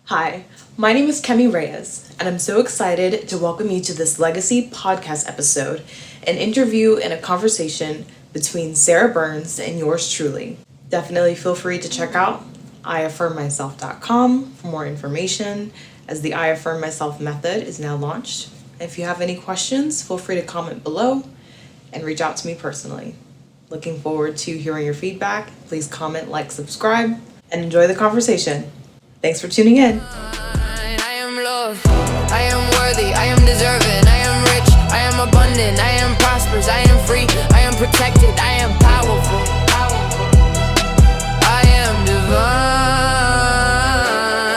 Hi, my name is Kemi Reyes, and I'm so excited to welcome you to this Legacy podcast episode, an interview and a conversation between Sarah Burns and yours truly. Definitely feel free to check out iaffirmmyself.com for more information, as the I Affirm Myself method is now launched. If you have any questions, feel free to comment below and reach out to me personally. Looking forward to hearing your feedback. Please comment, like, subscribe, and enjoy the conversation. Thanks for tuning in. I am loved, I am worthy, I am deserving, I am rich, I am abundant, I am prosperous, I am free, I am protected, I am powerful, I am divine.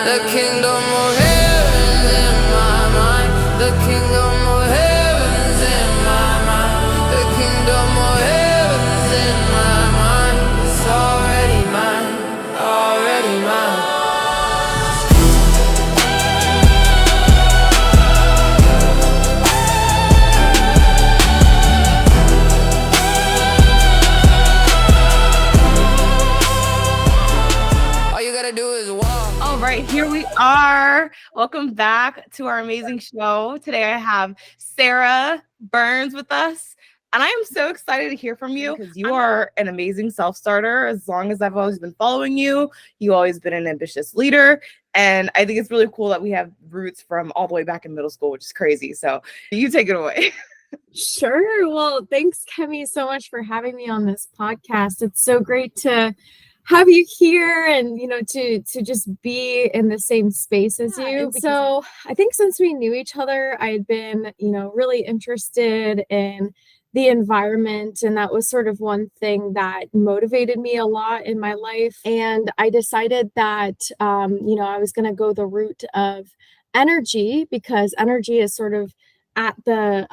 The kingdom of heaven is in my mind. The kingdom of heaven is in my mind. The kingdom of heaven is in my mind. It's already mine, already mine. All you gotta do is walk. All right, here we are. Welcome back to our amazing show. Today I have Sarah Burns with us, and I am so excited to hear from you because you are an amazing self-starter. As long as I've always been following you, you've always been an ambitious leader, and I think it's really cool that we have roots from all the way back in middle school, which is crazy. So you take it away. Sure. Well, thanks, Kemi, so much for having me on this podcast. It's so great to have you here and, to just be in the same space as you. So I think since we knew each other, I had been, really interested in the environment. And that was sort of one thing that motivated me a lot in my life. And I decided that, I was going to go the route of energy, because energy is sort of at the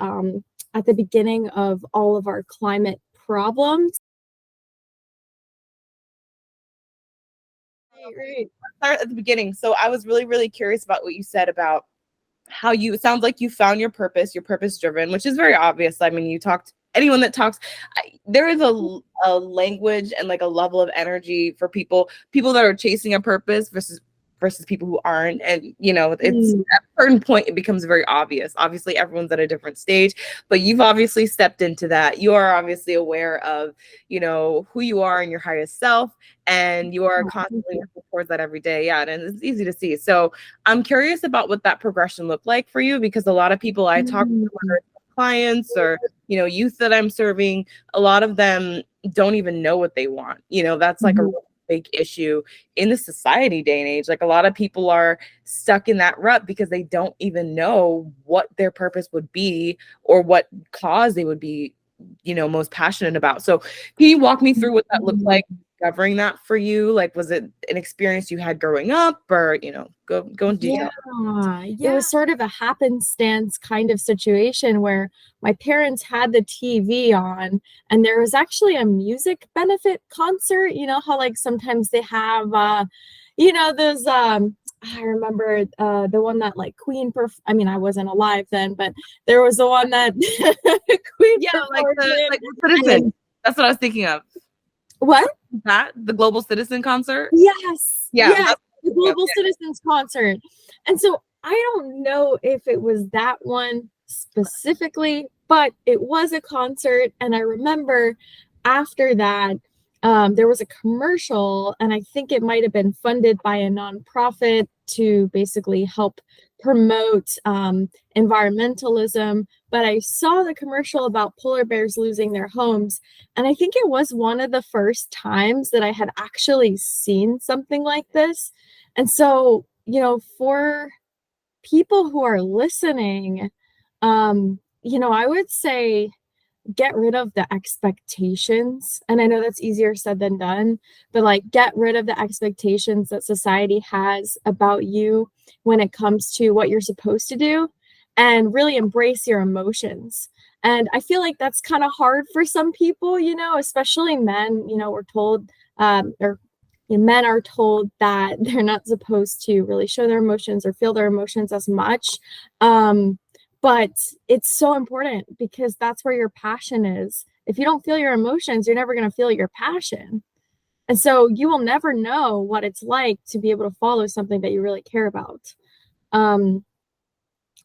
beginning of all of our climate problems. Right. Start at the beginning. So I was really, really curious about what you said about how it sounds like you found your purpose driven, which is very obvious. I mean, anyone that talks, there is a language and like a level of energy for people that are chasing a purpose versus people who aren't. And, it's at a certain point, it becomes very obvious. Obviously, everyone's at a different stage, but you've obviously stepped into that. You are obviously aware of, who you are in your highest self, and you are constantly working towards that every day. Yeah, and it's easy to see. So I'm curious about what that progression looked like for you, because a lot of people I talk to, whether it's clients or, youth that I'm serving, a lot of them don't even know what they want. That's like a big issue in the society day and age. Like a lot of people are stuck in that rut because they don't even know what their purpose would be or what cause they would be, most passionate about. So can you walk me through what that looked like, discovering that for you? Like, was it an experience you had growing up, or, go into detail? Yeah. It was sort of a happenstance kind of situation where my parents had the TV on, and there was actually a music benefit concert. You know how like sometimes they have those I remember the one that like Queen I mean, I wasn't alive then, but there was the one that Queen like Citizen. That's what I was thinking of. What? The Global Citizen concert? Yes. Yeah. Yes, the Global Citizens concert. And so I don't know if it was that one specifically, but it was a concert. And I remember after that, there was a commercial, and I think it might have been funded by a nonprofit to basically help promote environmentalism. But I saw the commercial about polar bears losing their homes, and I think it was one of the first times that I had actually seen something like this. And so, for people who are listening, I would say get rid of the expectations. And I know that's easier said than done, but like get rid of the expectations that society has about you when it comes to what you're supposed to do, and really embrace your emotions. And I feel like that's kind of hard for some people, especially men. We're told, men are told that they're not supposed to really show their emotions or feel their emotions as much. But it's so important, because that's where your passion is. If you don't feel your emotions, you're never going to feel your passion. And so you will never know what it's like to be able to follow something that you really care about. Um,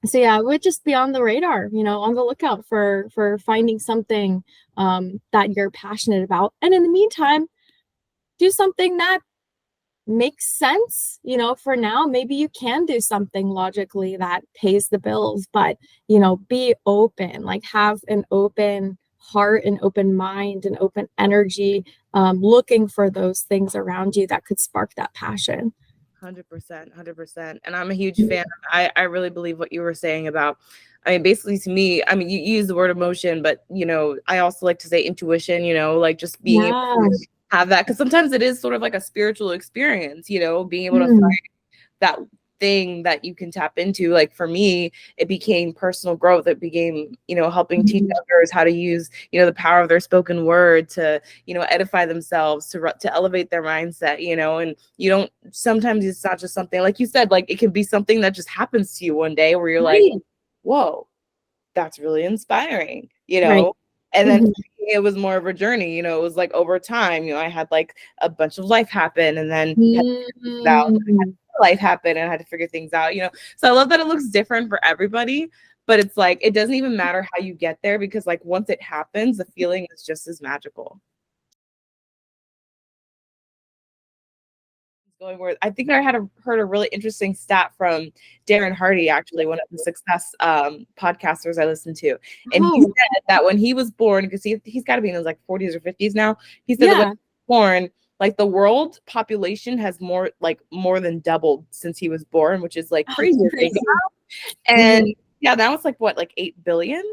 so yeah, I would just be on the radar, on the lookout for finding something that you're passionate about. And in the meantime, do something that makes sense. For now, maybe you can do something logically that pays the bills, but be open, like have an open heart, an open mind, an open energy, looking for those things around you that could spark that passion. 100%, 100%. And I'm a huge fan. I really believe what you were saying about, basically to me, you use the word emotion, but, I also like to say intuition, like just being able Yeah. to have that. Because sometimes it is sort of like a spiritual experience, being able to Mm. find that thing that you can tap into. Like for me, it became personal growth. It became, helping teach others how to use, the power of their spoken word to, edify themselves, to elevate their mindset, and you don't, sometimes it's not just something like you said, like it can be something that just happens to you one day where you're like, Right. whoa, that's really inspiring, Right. and then Mhm. it was more of a journey, it was like over time, I had like a bunch of life happen and then had to figure it out. Mm. Life happened and I had to figure things out, So I love that it looks different for everybody, but it's like it doesn't even matter how you get there because like once it happens, the feeling is just as magical. Going where I think I heard a really interesting stat from Darren Hardy, actually, one of the success podcasters I listen to. And he Oh, said that when he was born, because he's got to be in his like 40s or 50s now, he said that when yeah. he was born, like the world population has more than doubled since he was born, which is like Oh, crazy to think. crazy. And Mhm. yeah, that was like what, like 8 billion.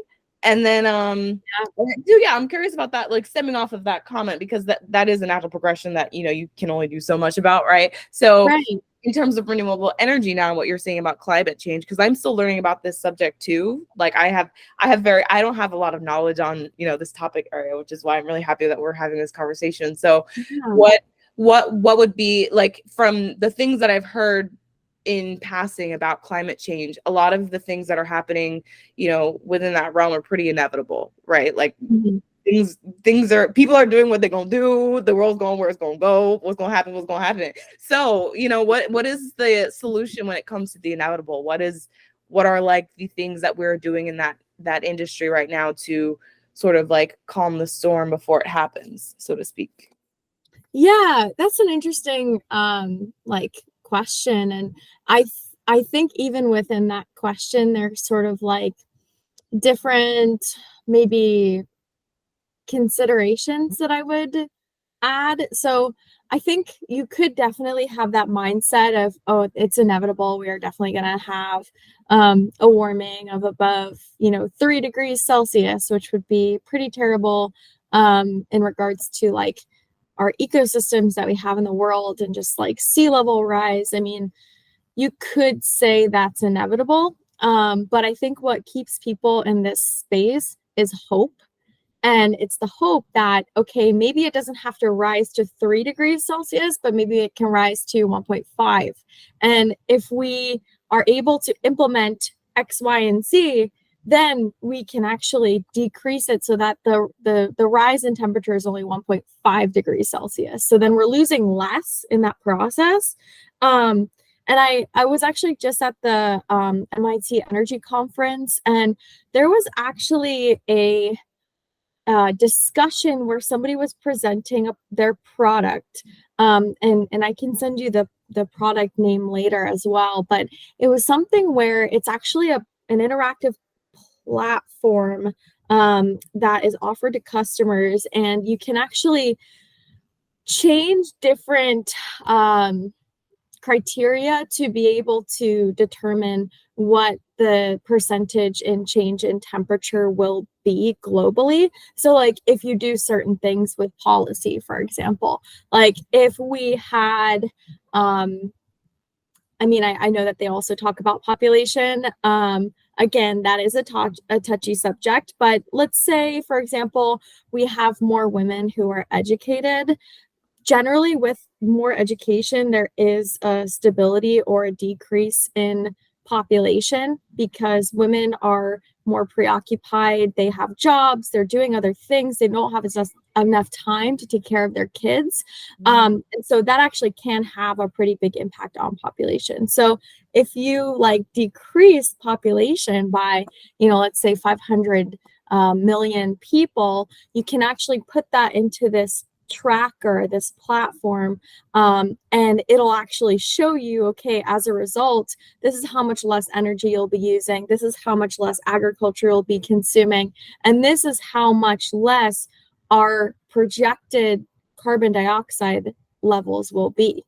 And then yeah, I'm curious about that, like stemming off of that comment, because that is a natural progression that you can only do so much about, right? So Right. in terms of renewable energy now, what you're saying about climate change, because I'm still learning about this subject too. Like I don't have a lot of knowledge on this topic area, which is why I'm really happy that we're having this conversation. So Yeah. what would be like, from the things that I've heard in passing about climate change, a lot of the things that are happening, within that realm are pretty inevitable, right? Like Mhm. things are, people are doing what they're gonna do, the world's going where it's gonna go, what's gonna happen. So, what is the solution when it comes to the inevitable? What are like the things that we're doing in that industry right now to sort of like calm the storm before it happens, so to speak? Yeah, that's an interesting like question. And I think even within that question there's sort of like different maybe considerations that I would add. So I think you could definitely have that mindset of, oh, it's inevitable. We are definitely going to have a warming of above, 3 degrees Celsius, which would be pretty terrible in regards to like our ecosystems that we have in the world and just like sea level rise. I mean, you could say that's inevitable. But I think what keeps people in this space is hope, and it's the hope that, okay, maybe it doesn't have to rise to 3 degrees Celsius, but maybe it can rise to 1.5. And if we are able to implement X, Y, and Z, then we can actually decrease it so that the rise in temperature is only 1.5 degrees Celsius. So then we're losing less in that process. And I was actually just at the MIT Energy Conference, and there was actually a discussion where somebody was presenting their product, and I can send you the product name later as well. But it was something where it's actually an interactive platform that is offered to customers, and you can actually change different criteria to be able to determine what the percentage in change in temperature will be globally. So, like, if you do certain things with policy, for example, like if we had, I know that they also talk about population. Again, that is a touchy subject, but let's say, for example, we have more women who are educated. Generally, with more education, there is a stability or a decrease in population because women are more preoccupied. They have jobs, they're doing other things. They don't have enough time to take care of their kids. And so that actually can have a pretty big impact on population. So if you like decrease population by, let's say 500 million people, you can actually put that into this tracker, this platform, and it'll actually show you, okay, as a result, this is how much less energy you'll be using, this is how much less agriculture you'll be consuming, and this is how much less our projected carbon dioxide levels will be.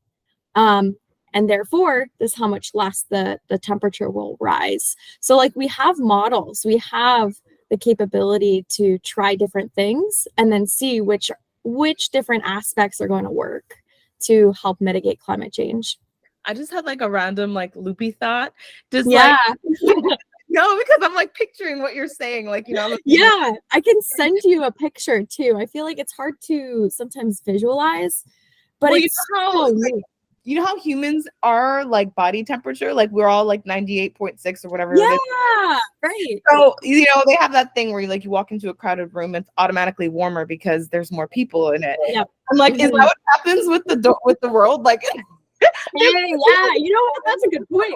And therefore, this is how much less the temperature will rise. So like we have models, we have the capability to try different things and then see which different aspects are going to work to help mitigate climate change. I just had like a random like loopy thought. Just yeah. No, because I'm like picturing what you're saying. Like, yeah, I can send you a picture too. I feel like it's hard to sometimes visualize, but it's you know how humans are like body temperature, like we're all like 98.6 or whatever. Yeah, right. So they have that thing where you walk into a crowded room, it's automatically warmer because there's more people in it. Yep. I'm like, is that what happens with the world? Like, yeah, you know what? That's a good point.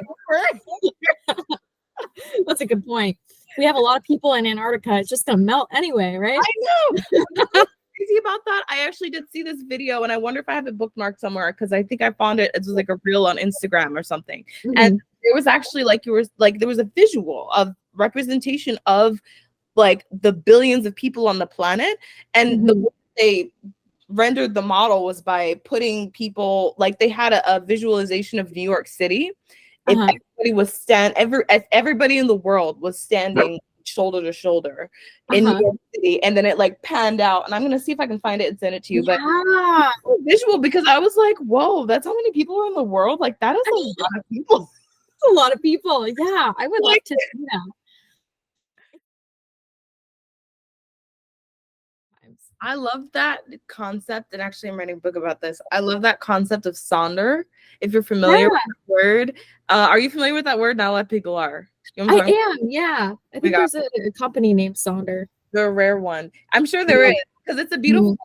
That's a good point. We have a lot of people in Antarctica. It's just gonna melt anyway, right? I know. Crazy about that. I actually did see this video, and I wonder if I have it bookmarked somewhere because I think I found it. It was like a reel on Instagram or something, and it was actually there was a visual of representation of like the billions of people on the planet, and the way they rendered the model was by putting people like they had a visualization of New York City. If everybody was everybody in the world was standing shoulder to shoulder in New York City, and then it like panned out, and I'm gonna see if I can find it and send it to you. But visual, because I was like, whoa, that's how many people are in the world. Like that is a lot of people. That's a lot of people. Yeah, I would like to see that. I love that concept, and actually I'm writing a book about this. I love that concept of sonder. If you're familiar with the word, are you familiar with that word? Not a lot of people are. I am, yeah. I think there's a company named Sonder. They're a rare one. I'm sure there is, because it's a beautiful,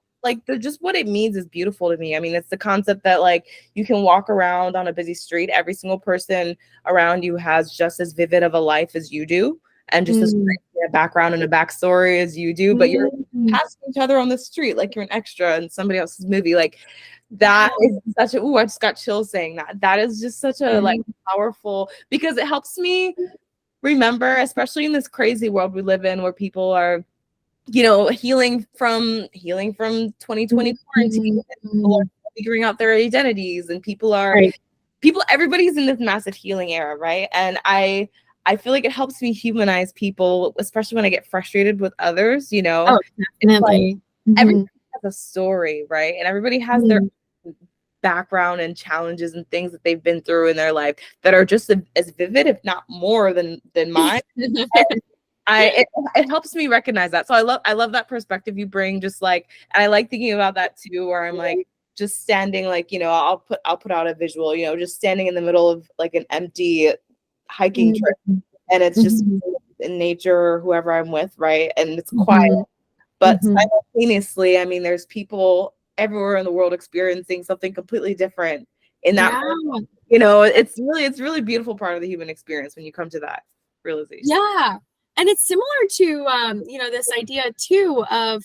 just what it means is beautiful to me. I mean, it's the concept that like you can walk around on a busy street. Every single person around you has just as vivid of a life as you do, and just as great a background and a backstory as you do, but you're passing each other on the street like you're an extra in somebody else's movie. Like that is such a, I just got chills saying that. That is just such a like powerful, because it helps me remember, especially in this crazy world we live in where people are, healing from 2020 quarantine, people are figuring out their identities, and everybody's in this massive healing era, right? And I feel like it helps me humanize people, especially when I get frustrated with others, Oh, definitely. Everybody has a story, right? And everybody has their background and challenges and things that they've been through in their life that are just as vivid, if not more than mine. It helps me recognize that. So I love that perspective you bring, just like, and I like thinking about that too, where I'm like just standing, like, I'll put out a visual, just standing in the middle of like an empty hiking trip, and it's just in nature or whoever I'm with, right? And it's quiet, but simultaneously, I mean, there's people everywhere in the world experiencing something completely different in that moment. It's really beautiful part of the human experience when you come to that realization. Yeah. And it's similar to this idea too of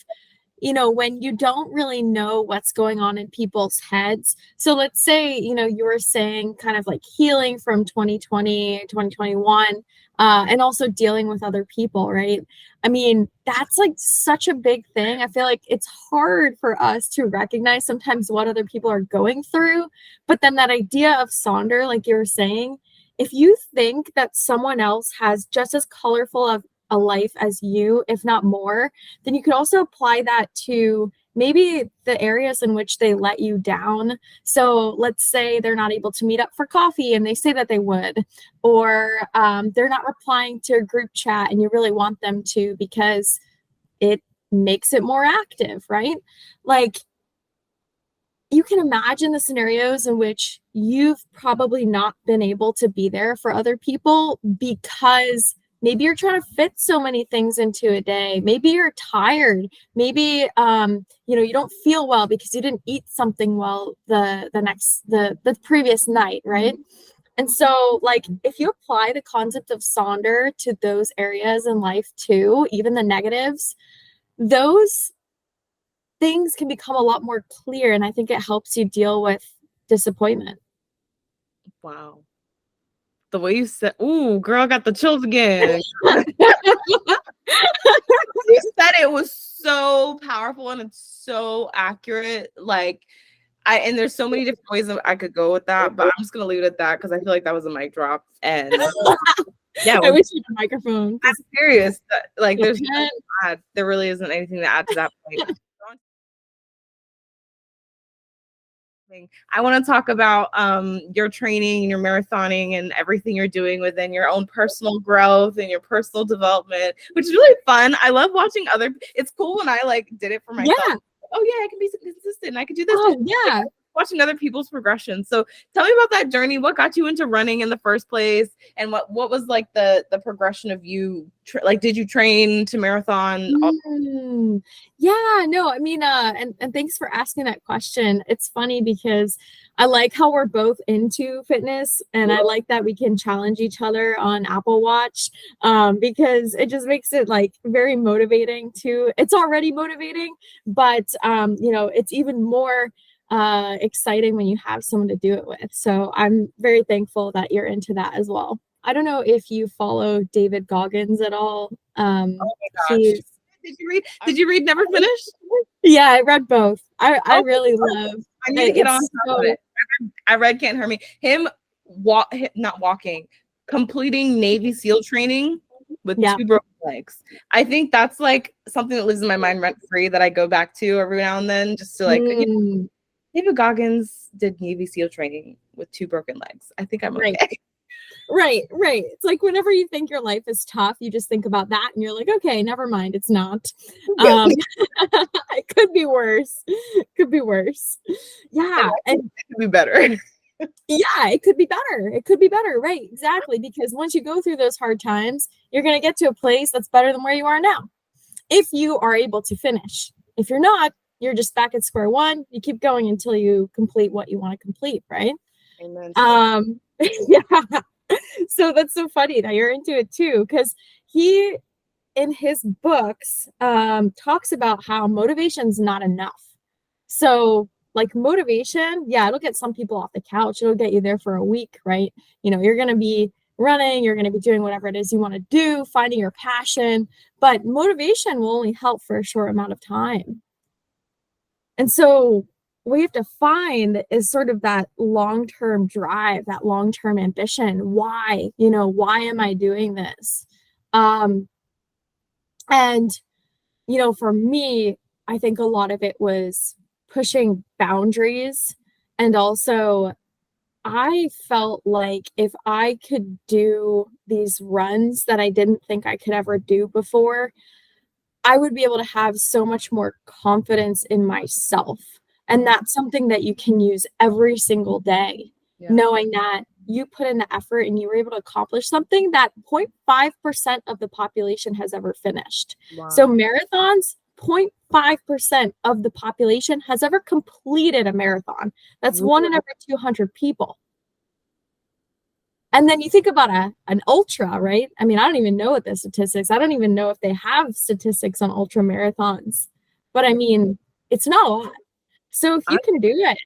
when you don't really know what's going on in people's heads. So let's say, you were saying kind of like healing from 2020, 2021, and also dealing with other people, right? I mean, that's like such a big thing. I feel like it's hard for us to recognize sometimes what other people are going through. But then that idea of Sonder, like you were saying, if you think that someone else has just as colorful of a life as you, if not more, then you could also apply that to maybe the areas in which they let you down. So let's say they're not able to meet up for coffee and they say that they would, or they're not replying to a group chat and you really want them to because it makes it more active, right? Like you can imagine the scenarios in which you've probably not been able to be there for other people because maybe you're trying to fit so many things into a day. Maybe you're tired. Maybe you don't feel well because you didn't eat something well the previous night, right? And so, like, if you apply the concept of Sonder to those areas in life too, even the negatives, those things can become a lot more clear. And I think it helps you deal with disappointment. Wow. The way you said, ooh, girl, I got the chills again. You said it was so powerful and it's so accurate. Like, and there's so many different ways that I could go with that, but I'm just gonna leave it at that because I feel like that was a mic drop. And yeah, I wish you had a microphone. I'm serious. Like, there's no add. There really isn't anything to add to that point. I want to talk about your training and your marathoning and everything you're doing within your own personal growth and your personal development, which is really fun. I love watching it's cool when I like did it for myself. Yeah. Oh yeah, I can be consistent and I can do this. Oh yeah. Watching other people's progression. So tell me about that journey. What got you into running in the first place? And what was like the progression of you? Like, did you train to marathon? Yeah, no, I mean, and thanks for asking that question. It's funny because I like how we're both into fitness, and I like that we can challenge each other on Apple Watch, because it just makes it like very motivating too. It's already motivating, but it's even more exciting when you have someone to do it with. So I'm very thankful that you're into that as well. I don't know if you follow David Goggins at all. Oh my gosh. Did you read Never Finished? Yeah, I read both. I really love. I need to get on top of it. I read Can't Hurt Me. Him not walking, completing Navy SEAL training with 2 broken legs. I think that's like something that lives in my mind rent free that I go back to every now and then just to like. David Goggins did Navy SEAL training with 2 broken legs. I think I'm okay. Right. It's like whenever you think your life is tough, you just think about that and you're like, okay, never mind. It's not. It could be worse. Yeah. And it could be better. Yeah, it could be better. Right. Exactly. Because once you go through those hard times, you're going to get to a place that's better than where you are now. If you are able to finish. If you're not, you're just back at square one. You keep going until you complete what you want to complete. Right. Amen. Yeah. So that's so funny that you're into it too, because he, in his books, talks about how motivation's not enough. So like motivation, yeah, it'll get some people off the couch. It'll get you there for a week, right? You're going to be running, you're going to be doing whatever it is you want to do, finding your passion, but motivation will only help for a short amount of time. And so what you have to find is sort of that long-term drive, that long-term ambition. Why am I doing this? And, for me, I think a lot of it was pushing boundaries. And also I felt like if I could do these runs that I didn't think I could ever do before, I would be able to have so much more confidence in myself. And that's something that you can use every single day, knowing that you put in the effort and you were able to accomplish something that 0.5% of the population has ever finished. Wow. So marathons, 0.5% of the population has ever completed a marathon. That's 1 in every 200 people. And then you think about an ultra, right? I mean, I don't even know what the statistics. I don't even know if they have statistics on ultra marathons. But I mean, it's not a lot. So if you can do it.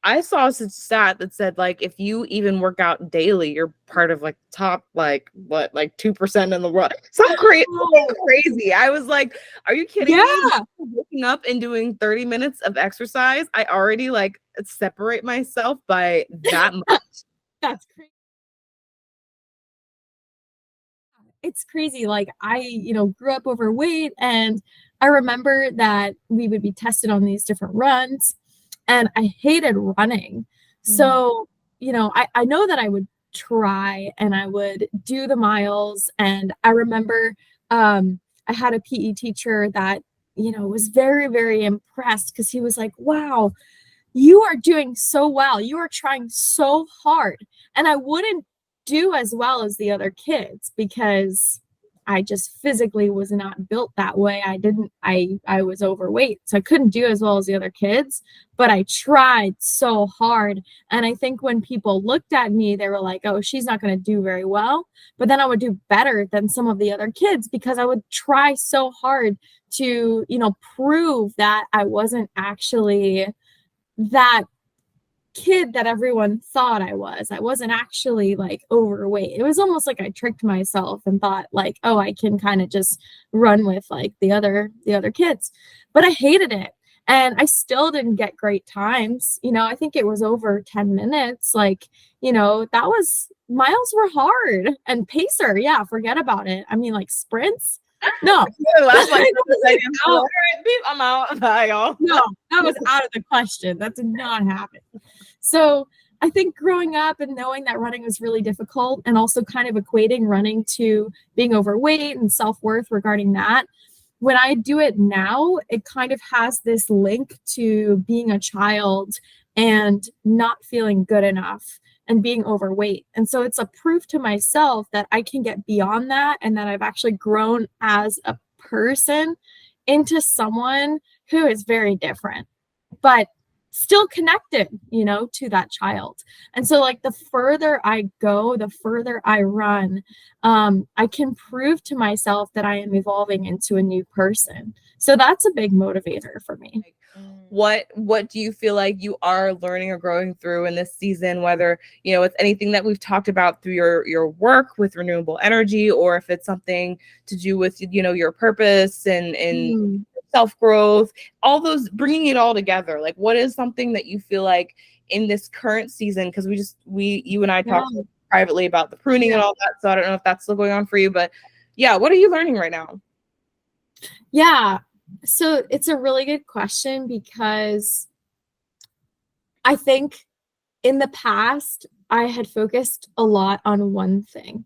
I saw a stat that said, like, if you even work out daily, you're part of like top, like 2% in the world. Something crazy. I was like, are you kidding me? Waking up and doing 30 minutes of exercise, I already like separate myself by that much. That's crazy. It's crazy. Like I, grew up overweight, and I remember that we would be tested on these different runs, and I hated running. So, I know that I would try and I would do the miles. And I remember I had a PE teacher that, was very, very impressed because he was like, wow, you are doing so well. You are trying so hard. And I wouldn't do as well as the other kids because I just physically was not built that way. I was overweight, so I couldn't do as well as the other kids, but I tried so hard. And I think when people looked at me, they were like, oh, she's not going to do very well. But then I would do better than some of the other kids because I would try so hard to, prove that I wasn't actually that kid that everyone thought I was. I wasn't actually like overweight. It was almost like I tricked myself and thought like, oh, I can kind of just run with like the other kids. But I hated it. And I still didn't get great times. I think it was over 10 minutes. Like, that was miles were hard. And pacer, yeah, forget about it. I mean, like sprints. No. Last like I'm out. Bye, y'all. No, that was out of the question. That did not happen. So I think growing up and knowing that running was really difficult and also kind of equating running to being overweight and self-worth regarding that, when I do it now, it kind of has this link to being a child and not feeling good enough and being overweight. And so it's a proof to myself that I can get beyond that and that I've actually grown as a person into someone who is very different, but still connected, to that child. And so like the further I go, the further I run, I can prove to myself that I am evolving into a new person. So that's a big motivator for me. What do you feel like you are learning or growing through in this season, whether it's anything that we've talked about through your work with renewable energy, or if it's something to do with your purpose and self-growth, all those, bringing it all together? Like, what is something that you feel like in this current season, because you and I talked privately about the pruning and all that, so I don't know if that's still going on for you, but yeah, what are you learning right now? Yeah. So it's a really good question because I think in the past, I had focused a lot on one thing.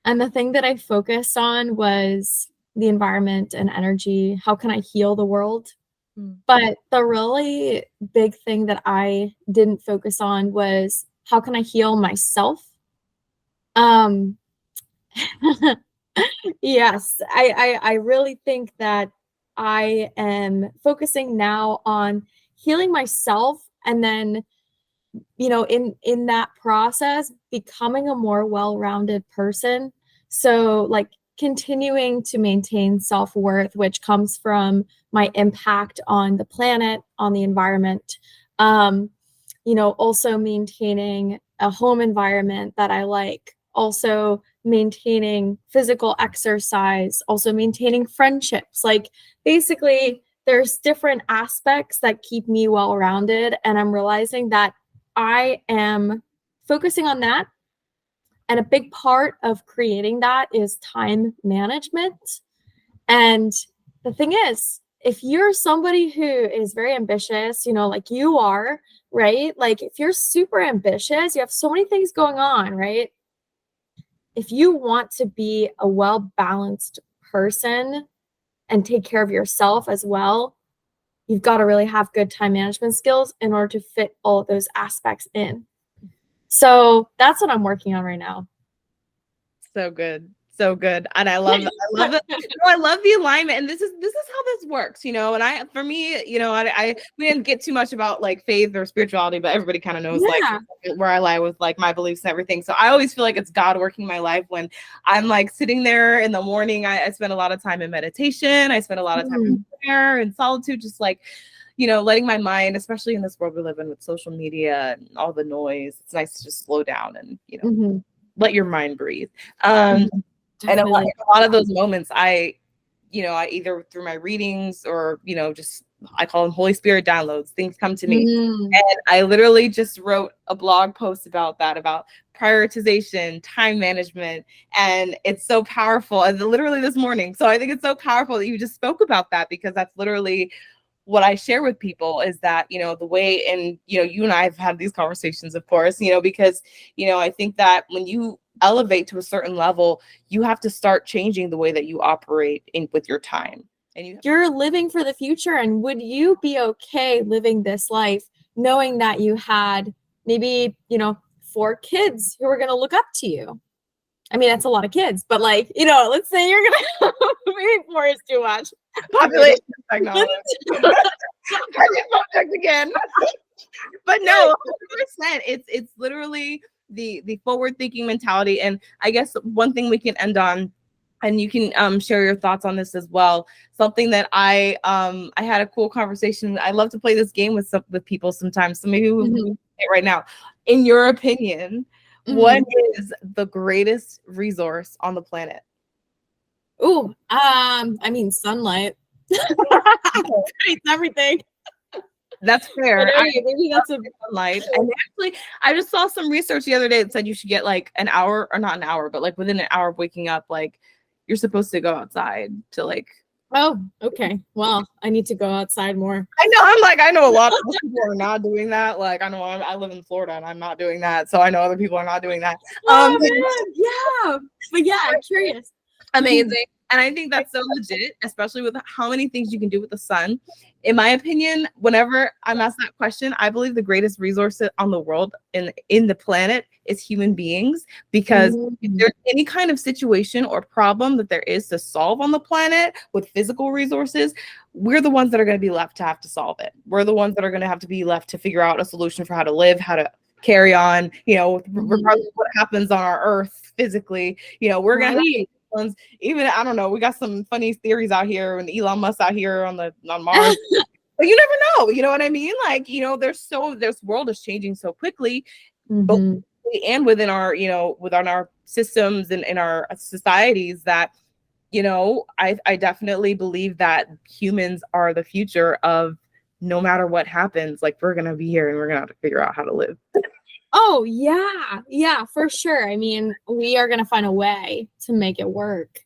And the thing that I focused on was the environment and energy. How can I heal the world? But the really big thing that I didn't focus on was how can I heal myself? Yes, I really think that I am focusing now on healing myself and then, in that process, becoming a more well-rounded person. So like continuing to maintain self-worth, which comes from my impact on the planet, on the environment, also maintaining a home environment that I like, also maintaining physical exercise, also maintaining friendships. Like basically there's different aspects that keep me well-rounded, and I'm realizing that I am focusing on that. And a big part of creating that is time management. And the thing is, if you're somebody who is very ambitious, like you are, right? Like if you're super ambitious, you have so many things going on, right? If you want to be a well-balanced person and take care of yourself as well, you've got to really have good time management skills in order to fit all of those aspects in. So that's what I'm working on right now. So good. And I love that. I love the alignment. And this is how this works, and for me, we didn't get too much about like faith or spirituality, but everybody kind of knows like where I lie with like my beliefs and everything. So I always feel like it's God working my life when I'm like sitting there in the morning. I spend a lot of time in meditation. I spend a lot of time in prayer and solitude, just like, letting my mind, especially in this world we live in with social media and all the noise, it's nice to just slow down and, let your mind breathe. And a lot of those moments, I either through my readings or, just I call them Holy Spirit downloads, things come to me. And I literally just wrote a blog post about that, about prioritization, time management. And it's so powerful. And literally this morning. So I think it's so powerful that you just spoke about that, because that's literally what I share with people is that, the way, and, you and I have had these conversations, of course, because, I think that when you elevate to a certain level, you have to start changing the way that you operate with your time. And you're living for the future. And would you be okay living this life knowing that you had maybe, 4 kids who were going to look up to you. I mean, that's a lot of kids, but like, let's say you're going to, maybe 4 is too much. Population technology. Project again. But no, 100%. It's literally the forward thinking mentality. And I guess one thing we can end on, and you can share your thoughts on this as well. Something that I had a cool conversation. I love to play this game with people sometimes. So maybe we'll play it right now. In your opinion, what is the greatest resource on the planet? Ooh, I mean, sunlight. It's everything. That's fair. Maybe that's a sunlight. And actually, I just saw some research the other day that said you should get like an hour, or not an hour, but like within an hour of waking up, like you're supposed to go outside to like. Oh, okay. Well, I need to go outside more. I know a lot of people are not doing that. Like, I know I live in Florida and I'm not doing that. So I know other people are not doing that. Oh, man. Yeah. But yeah, I'm curious. Amazing. And I think that's so legit, especially with how many things you can do with the sun. In my opinion, whenever I'm asked that question, I believe the greatest resource on the world in the planet is human beings, because if there's any kind of situation or problem that there is to solve on the planet with physical resources, we're the ones that are going to be left to have to solve it. We're the ones that are going to have to be left to figure out a solution for how to live, how to carry on, regardless of what happens on our earth physically, we're going to ones. Even I don't know, we got some funny theories out here, and Elon Musk out here on Mars. But you never know, you know what I mean? Like, this world is changing so quickly, both and within our, within our systems and in our societies, that I definitely believe that humans are the future of, no matter what happens, like we're gonna be here and we're gonna have to figure out how to live. Oh, yeah. Yeah, for sure. I mean, we are going to find a way to make it work.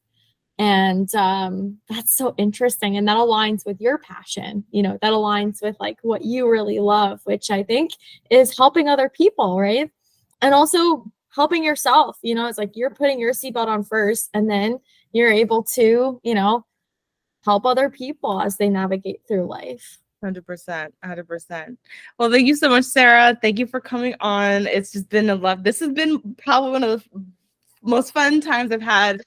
And that's so interesting. And that aligns with your passion, that aligns with like what you really love, which I think is helping other people, right? And also helping yourself, it's like you're putting your seatbelt on first, and then you're able to, help other people as they navigate through life. 100%. Well, thank you so much, Sarah. Thank you for coming on. It's just been a love. This has been probably one of the most fun times I've had.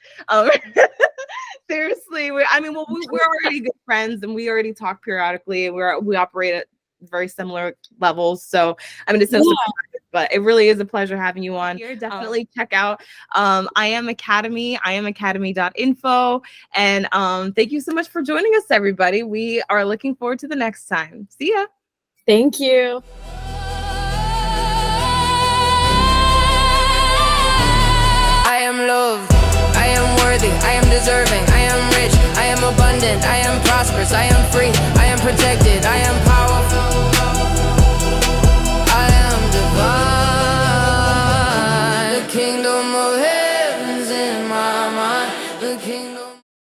Seriously, we're already good friends, and we already talk periodically. We operate at very similar levels, so it's no surprise, but it really is a pleasure having you on here. Definitely check out I Am Academy, iamacademy.info, and thank you so much for joining us, everybody. We are looking forward to the next time. See ya. Thank you. I am loved, I am worthy, I am deserving, I am rich, I am abundant, I am prosperous, I am free, I am protected, I am powerful, I am divine. The kingdom of heaven's in my mind, the kingdom